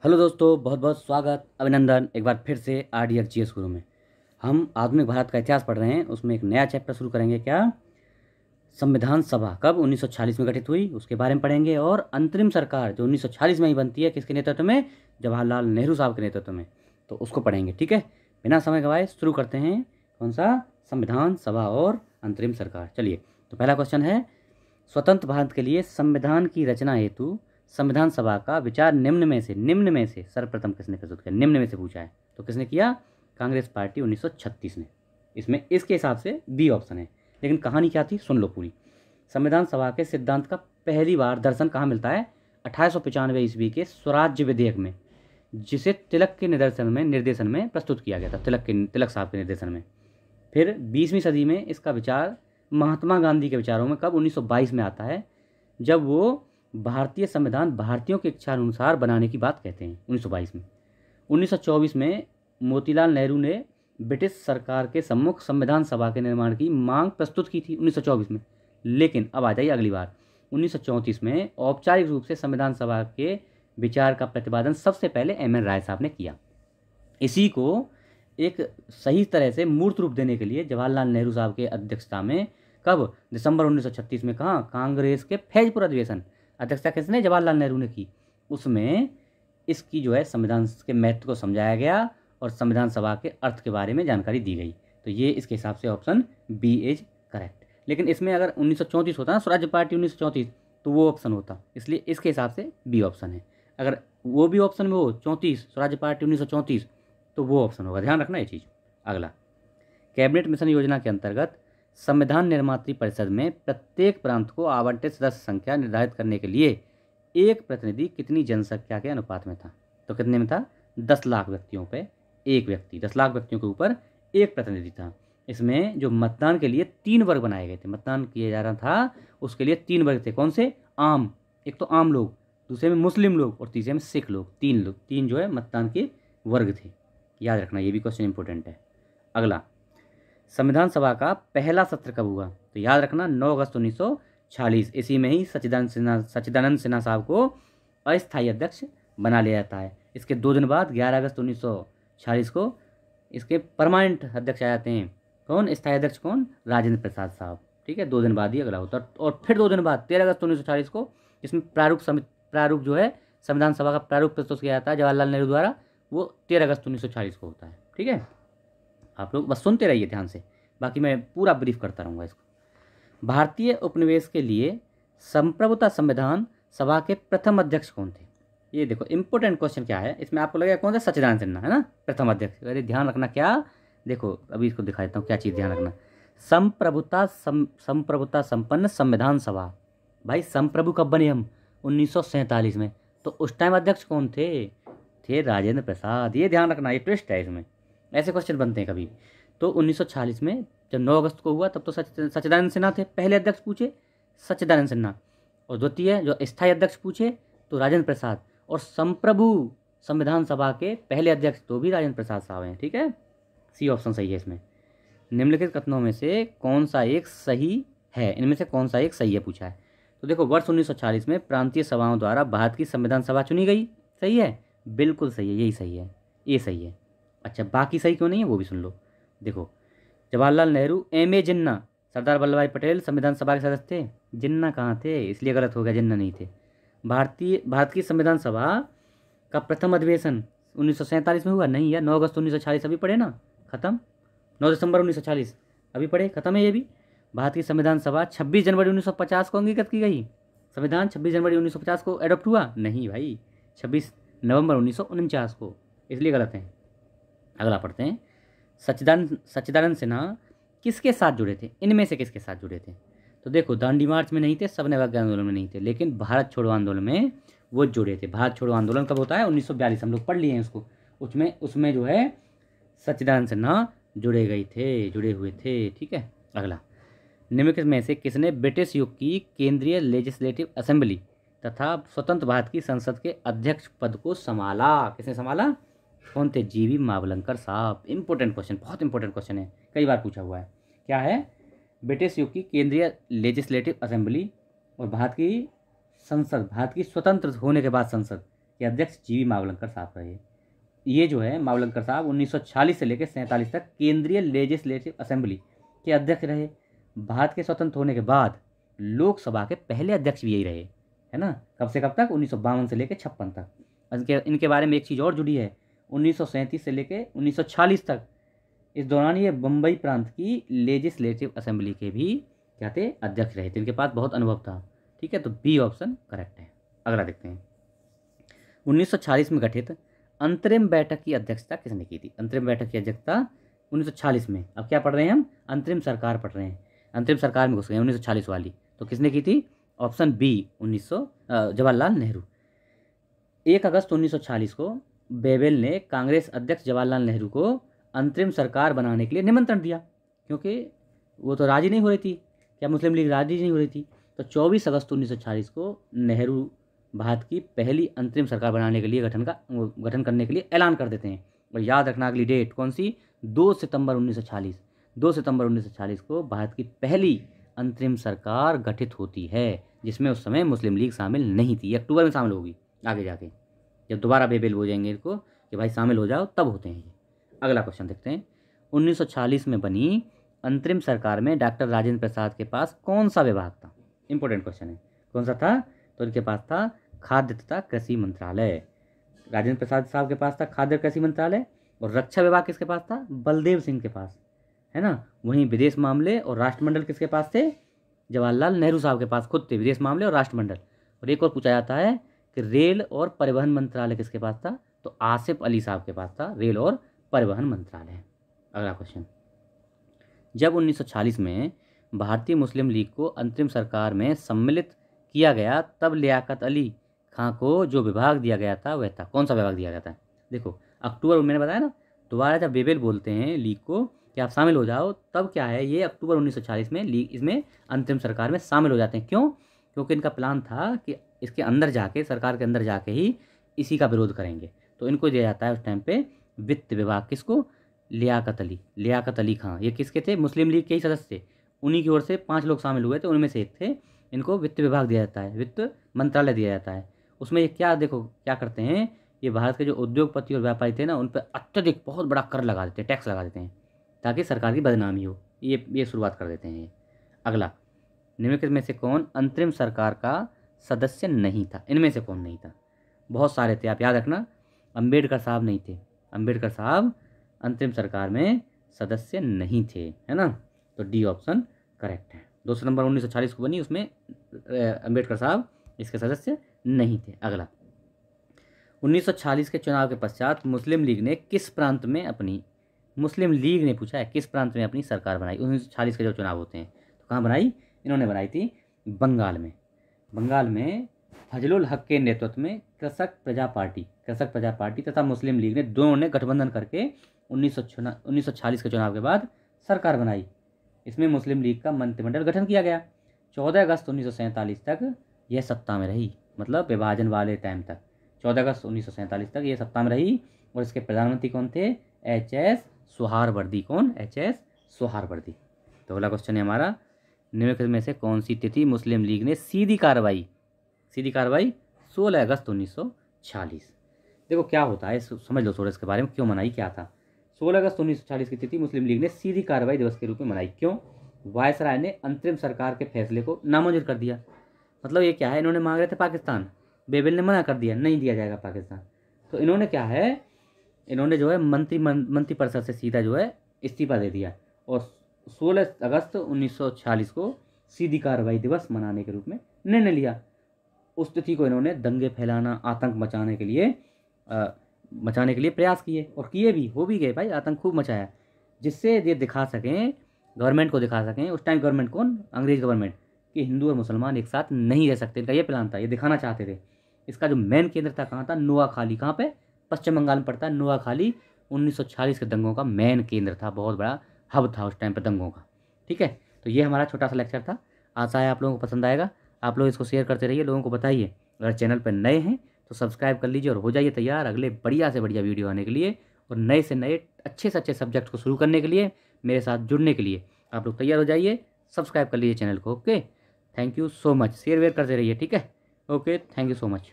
Hello दोस्तों, बहुत बहुत स्वागत, अभिनंदन एक बार फिर से आरडीएक्स जीएस गुरु में। हम आधुनिक भारत का इतिहास पढ़ रहे हैं। उसमें एक नया चैप्टर शुरू करेंगे। क्या? संविधान सभा कब 1946 में गठित हुई उसके बारे में पढ़ेंगे। और अंतरिम सरकार जो 1946 में ही बनती है, किसके नेतृत्व में? जवाहरलाल नेहरू साहब के नेतृत्व में। तो उसको पढ़ेंगे। ठीक है, बिना समय गवाए शुरू करते हैं। कौन सा? संविधान सभा और अंतरिम सरकार। चलिए, तो पहला क्वेश्चन है, स्वतंत्र भारत के लिए संविधान की रचना हेतु संविधान सभा का विचार निम्न में से सर्वप्रथम किसने प्रस्तुत किया? निम्न में से पूछा है, तो किसने किया? कांग्रेस पार्टी 1936 ने। इसमें इसके हिसाब से बी ऑप्शन है। लेकिन कहानी क्या थी, सुन लो पूरी। संविधान सभा के सिद्धांत का पहली बार दर्शन कहाँ मिलता है? 1895 ईस्वी के स्वराज्य विधेयक में, जिसे तिलक के निर्देशन में प्रस्तुत किया गया था। तिलक साहब के निर्देशन में। फिर 20वीं सदी में इसका विचार महात्मा गांधी के विचारों में कब? 1922 में आता है, जब वो भारतीय संविधान भारतीयों की इच्छा अनुसार बनाने की बात कहते हैं। 1922 में। 1924 में मोतीलाल नेहरू ने ब्रिटिश सरकार के सम्मुख संविधान सभा के निर्माण की मांग प्रस्तुत की थी 1924 में। लेकिन अब आ जाइए अगली बार, 1934 में औपचारिक रूप से संविधान सभा के विचार का प्रतिपादन सबसे पहले एम एन राय साहब ने किया। इसी को एक सही तरह से मूर्त रूप देने के लिए जवाहरलाल नेहरू साहब के अध्यक्षता में कब? दिसंबर 1936 में। कहाँ? कांग्रेस के फैजपुर अधिवेशन। अध्यक्षता किसने? जवाहरलाल नेहरू ने की। उसमें इसकी जो है संविधान के महत्व को समझाया गया और संविधान सभा के अर्थ के बारे में जानकारी दी गई। तो ये इसके हिसाब से ऑप्शन बी इज करेक्ट। लेकिन इसमें अगर 1934 होता ना, स्वराज्य पार्टी 1934, तो वो ऑप्शन होता। इसलिए इसके हिसाब से बी ऑप्शन है। अगर वो भी ऑप्शन में हो 34, स्वराज्य पार्टी 1934, तो वो ऑप्शन होगा। ध्यान रखना ये चीज़। अगला, कैबिनेट मिशन योजना के अंतर्गत संविधान निर्मात्री परिषद में प्रत्येक प्रांत को आवंटित सदस्य संख्या निर्धारित करने के लिए एक प्रतिनिधि कितनी जनसंख्या के अनुपात में था? तो कितने में था? 10 लाख व्यक्तियों पे एक व्यक्ति, 10 लाख व्यक्तियों के ऊपर एक प्रतिनिधि था। इसमें जो मतदान के लिए 3 वर्ग बनाए गए थे, मतदान किया जा रहा था उसके लिए 3 वर्ग थे। कौन से? आम, एक तो आम लोग, दूसरे में मुस्लिम लोग और तीसरे में सिख लोग। 3 जो है मतदान के वर्ग थे। याद रखना, ये भी क्वेश्चन इंपॉर्टेंट है। अगला, संविधान सभा का पहला सत्र कब हुआ? तो याद रखना 9 अगस्त 1946। इसी में ही सच्चिदानंद सिन्हा साहब को अस्थायी अध्यक्ष बना लिया जाता है। इसके 2 दिन बाद 11 अगस्त 1946 को इसके परमानेंट अध्यक्ष आ जाते हैं। कौन? स्थायी अध्यक्ष कौन? राजेंद्र प्रसाद साहब। ठीक है, 2 दिन बाद ही अगला होता है। और फिर 2 दिन बाद 13 अगस्त 1946 को इसमें प्रारूप जो है संविधान सभा का प्रारूप प्रस्तुत किया जाता है जवाहरलाल नेहरू द्वारा। वो 13 अगस्त 1946 को होता है। ठीक है, आप लोग बस सुनते रहिए ध्यान से, बाकी मैं पूरा ब्रीफ करता रहूँगा इसको। भारतीय उपनिवेश के लिए संप्रभुता संविधान सभा के प्रथम अध्यक्ष कौन थे? ये देखो इंपॉर्टेंट क्वेश्चन क्या है इसमें, आपको लगेगा कौन सा? सच्चिदानंद सिन्हा है ना प्रथम अध्यक्ष। अरे ध्यान रखना, क्या? देखो अभी इसको दिखा देता हूँ क्या चीज़ ध्यान रखना। संप्रभुता संपन्न संविधान सभा। भाई संप्रभु कब बने हम? 1947 में। तो उस टाइम अध्यक्ष कौन थे राजेंद्र प्रसाद। ये ध्यान रखना, ये ट्विस्ट है इसमें, ऐसे क्वेश्चन बनते हैं कभी। तो 1946 में जब 9 अगस्त को हुआ तब तो सच्चिदानंद सिन्हा थे पहले अध्यक्ष, पूछे सच्चिदानंद सिन्हा। और द्वितीय जो स्थायी अध्यक्ष पूछे तो राजेंद्र प्रसाद। और संप्रभु संविधान सभा के पहले अध्यक्ष तो भी राजेंद्र प्रसाद साहब हैं। ठीक है, सी ऑप्शन सही है इसमें। निम्नलिखित कथनों में से कौन सा एक सही है? इनमें से कौन सा एक सही है पूछा है। तो देखो, वर्ष 1940 में प्रांतीय सभाओं द्वारा भारत की संविधान सभा चुनी गई। सही है, बिल्कुल सही है, यही सही है, ये सही है। अच्छा, बाकी सही क्यों नहीं है वो भी सुन लो। देखो, जवाहरलाल नेहरू, एम.ए. जिन्ना, सरदार वल्लभ भाई पटेल संविधान सभा के सदस्य थे। जिन्ना कहाँ थे, इसलिए गलत हो गया, जिन्ना नहीं थे। भारत की संविधान सभा का प्रथम अधिवेशन 1947 में हुआ नहीं यार, 9 अगस्त 1946 अभी पढ़े ना, खत्म। 9 दिसंबर 1940 अभी पढ़े, खत्म है ये भी। भारत की संविधान सभा 26 जनवरी 1950 को अंगीकृत की गई। संविधान 26 जनवरी 1950 को एडॉप्ट हुआ नहीं भाई, 26 नवंबर 1949 को, इसलिए गलत है। अगला पढ़ते हैं, सच्चिदानंद सिन्हा किसके साथ जुड़े थे? इनमें से किसके साथ जुड़े थे? तो देखो, दांडी मार्च में नहीं थे, सबने अवज्ञा आंदोलन में नहीं थे, लेकिन भारत छोड़ो आंदोलन में वो जुड़े थे। भारत छोड़ो आंदोलन कब होता है? 1942, हम लोग पढ़ लिए हैं उसको। उसमें जो है सच्चिदानंद सिन्हा जुड़े हुए थे। ठीक है, अगला, निम्नलिखित में से किसने ब्रिटिश युग की केंद्रीय लेजिस्लेटिव असेंबली तथा स्वतंत्र भारत की संसद के अध्यक्ष पद को संभाला? किसने संभाला? कौन थे? जीवी मावलंकर साहब। इंपॉर्टेंट क्वेश्चन, बहुत इंपॉर्टेंट क्वेश्चन है, कई बार पूछा हुआ है। क्या है? ब्रिटिश युग की केंद्रीय लेजिस्लेटिव असेंबली और भारत की संसद, भारत की स्वतंत्र होने के बाद संसद, के अध्यक्ष जीवी मावलंकर साहब रहे। ये जो है मावलंकर साहब 1946 से लेकर 47 तक केंद्रीय लेजिस्लेटिव असेंबली के अध्यक्ष रहे। भारत के स्वतंत्र होने के बाद लोकसभा के पहले अध्यक्ष भी यही रहे, है ना। कब से कब तक? 1952 से लेकर 56 तक। इनके बारे में एक चीज़ और जुड़ी है, 1937 से लेकर 1946 तक, इस दौरान ये बम्बई प्रांत की लेजिस्लेटिव असेंबली के भी क्या थे? अध्यक्ष रहे थे। इनके पास बहुत अनुभव था। ठीक है, तो बी ऑप्शन करेक्ट है। अगला देखते हैं, 1946 में गठित अंतरिम बैठक की अध्यक्षता किसने की थी? अंतरिम बैठक की अध्यक्षता 1946 में। अब क्या पढ़ रहे हैं हम? अंतरिम सरकार पढ़ रहे हैं। अंतरिम सरकार में घुस गए 1946 वाली। तो किसने की थी? Option B, Jawaharlal Nehru. 1 अगस्त 1946 को बेबेल ने कांग्रेस अध्यक्ष जवाहरलाल नेहरू को अंतरिम सरकार बनाने के लिए निमंत्रण दिया, क्योंकि वो तो राजी नहीं हो रही थी। क्या मुस्लिम लीग राजी नहीं हो रही थी? तो 24 अगस्त 1946 को नेहरू भारत की पहली अंतरिम सरकार बनाने के लिए गठन करने के लिए ऐलान कर देते हैं। और याद रखना अगली डेट कौन सी? 2 सितंबर 1946। 2 सितंबर 1946 को भारत की पहली अंतरिम सरकार गठित होती है, जिसमें उस समय मुस्लिम लीग शामिल नहीं थी। अक्टूबर में शामिल होगी आगे जाके, जब दोबारा बेबेल हो जाएंगे इनको कि भाई शामिल हो जाओ, तब होते हैं ये। अगला क्वेश्चन देखते हैं, 1946 में बनी अंतरिम सरकार में डॉक्टर राजेंद्र प्रसाद के पास कौन सा विभाग था? इंपॉर्टेंट क्वेश्चन है। कौन सा था? तो इनके पास था खाद्य तथा कृषि मंत्रालय। राजेंद्र प्रसाद साहब के पास था खाद्य कृषि मंत्रालय। और रक्षा विभाग किसके पास था? बलदेव सिंह के पास, है ना। वहीं विदेश मामले और राष्ट्रमंडल किसके पास थे? जवाहरलाल नेहरू साहब के पास खुद थे विदेश मामले और राष्ट्रमंडल। और एक और पूछा जाता है कि रेल और परिवहन मंत्रालय किसके पास था? तो आसिफ अली साहब के पास था रेल और परिवहन मंत्रालय। अगला क्वेश्चन, जब 1946 में भारतीय मुस्लिम लीग को अंतरिम सरकार में सम्मिलित किया गया, तब लियाकत अली खां को जो विभाग दिया गया था वह था, कौन सा विभाग दिया गया था? देखो, अक्टूबर, मैंने बताया ना, दोबारा जब बेबेल बोलते हैं लीग को कि आप शामिल हो जाओ, तब क्या है, ये अक्टूबर 1940 में लीग इसमें अंतरिम सरकार में शामिल हो जाते हैं। क्यों? क्योंकि इनका प्लान था कि इसके अंदर जाके, सरकार के अंदर जाके ही इसी का विरोध करेंगे। तो इनको दिया जाता है उस टाइम पे वित्त विभाग। किसको? लियाकत अली खां। ये किसके थे? मुस्लिम लीग के ही सदस्य थे। उन्हीं की ओर से 5 लोग शामिल हुए थे, उनमें से एक थे। इनको वित्त विभाग दिया जाता है, वित्त मंत्रालय दिया जाता है। उसमें ये क्या, देखो क्या करते हैं, ये भारत के जो उद्योगपति और व्यापारी थे ना, उन पर अत्यधिक बहुत बड़ा कर लगा देते हैं, टैक्स लगा देते हैं, ताकि सरकार की बदनामी हो। ये शुरुआत कर देते हैं ये। अगला, निम्नलिखित में से कौन अंतरिम सरकार का सदस्य नहीं था? इनमें से कौन नहीं था? बहुत सारे थे, आप याद रखना। अंबेडकर साहब नहीं थे, अंबेडकर साहब अंतरिम सरकार में सदस्य नहीं थे, है ना। तो डी ऑप्शन करेक्ट है। 2 सितंबर 1940 को बनी, उसमें अंबेडकर साहब इसके सदस्य नहीं थे। अगला, 1940 के चुनाव के पश्चात मुस्लिम लीग ने किस प्रांत में अपनी, मुस्लिम लीग ने पूछा है किस प्रांत में अपनी सरकार बनाई? 1940 के जो चुनाव होते हैं तो कहाँ बनाई? इन्होंने बनाई थी बंगाल में। बंगाल में फजलुल हक के नेतृत्व में कृषक प्रजा पार्टी तथा मुस्लिम लीग ने दोनों ने गठबंधन करके 1940 के चुनाव के बाद सरकार बनाई। इसमें मुस्लिम लीग का मंत्रिमंडल गठन किया गया। 14 अगस्त 1947 तक यह सत्ता में रही, मतलब विभाजन वाले टाइम तक 14 अगस्त 1947 तक ये सत्ता में रही। और इसके प्रधानमंत्री कौन थे? एच.एस. सोहारवर्दी। कौन? एच.एस. सोहारवर्दी। तो अगला क्वेश्चन है हमारा, निम्नलिखित में से कौन सी तिथि मुस्लिम लीग ने सीधी कार्रवाई 16 अगस्त 1946। देखो क्या होता है, समझ लो थोड़ा इसके बारे में, क्यों मनाई, क्या था। 16 अगस्त 1940 की तिथि मुस्लिम लीग ने सीधी कार्रवाई दिवस के रूप में मनाई। क्यों? वायसराय ने अंतरिम सरकार के फैसले को नामंजूर कर दिया। मतलब ये क्या है, इन्होंने मांग रहे थे पाकिस्तान, बेबेल ने मना कर दिया, नहीं दिया जाएगा पाकिस्तान। तो इन्होंने क्या है, इन्होंने जो है मंत्रिपरिषद से सीधा जो है इस्तीफा दे दिया। और 16 अगस्त 1946 को सीधी कार्रवाई दिवस मनाने के रूप में निर्णय लिया। उस तिथि को इन्होंने दंगे फैलाना, आतंक मचाने के लिए प्रयास किए, और किए भी, हो भी गए भाई, आतंक खूब मचाया, जिससे ये दिखा सकें, गवर्नमेंट को दिखा सकें। उस टाइम गवर्नमेंट कौन? अंग्रेज गवर्नमेंट, कि हिंदू और मुसलमान एक साथ नहीं रह सकते। इनका ये प्लान था, ये दिखाना चाहते थे। इसका जो मेन केंद्र था कहाँ था? नोआखाली। कहाँ पे? पश्चिम बंगाल में पड़ता है नोआखाली। 1940 के दंगों का मेन केंद्र था, बहुत बड़ा हब था उस टाइम पर दंगों का। ठीक है, तो ये हमारा छोटा सा लेक्चर था। आशा है आप लोगों को पसंद आएगा। आप लोग इसको शेयर करते रहिए, लोगों को बताइए। अगर चैनल पर नए हैं तो सब्सक्राइब कर लीजिए और हो जाइए तैयार अगले बढ़िया से बढ़िया वीडियो आने के लिए, और नए से नए अच्छे से अच्छे सब्जेक्ट को शुरू करने के लिए, मेरे साथ जुड़ने के लिए आप लोग तैयार हो जाइए। सब्सक्राइब कर लीजिए चैनल को। Okay, thank you so much. Share वेयर करते रहिए, ठीक है। Okay, thank you so much.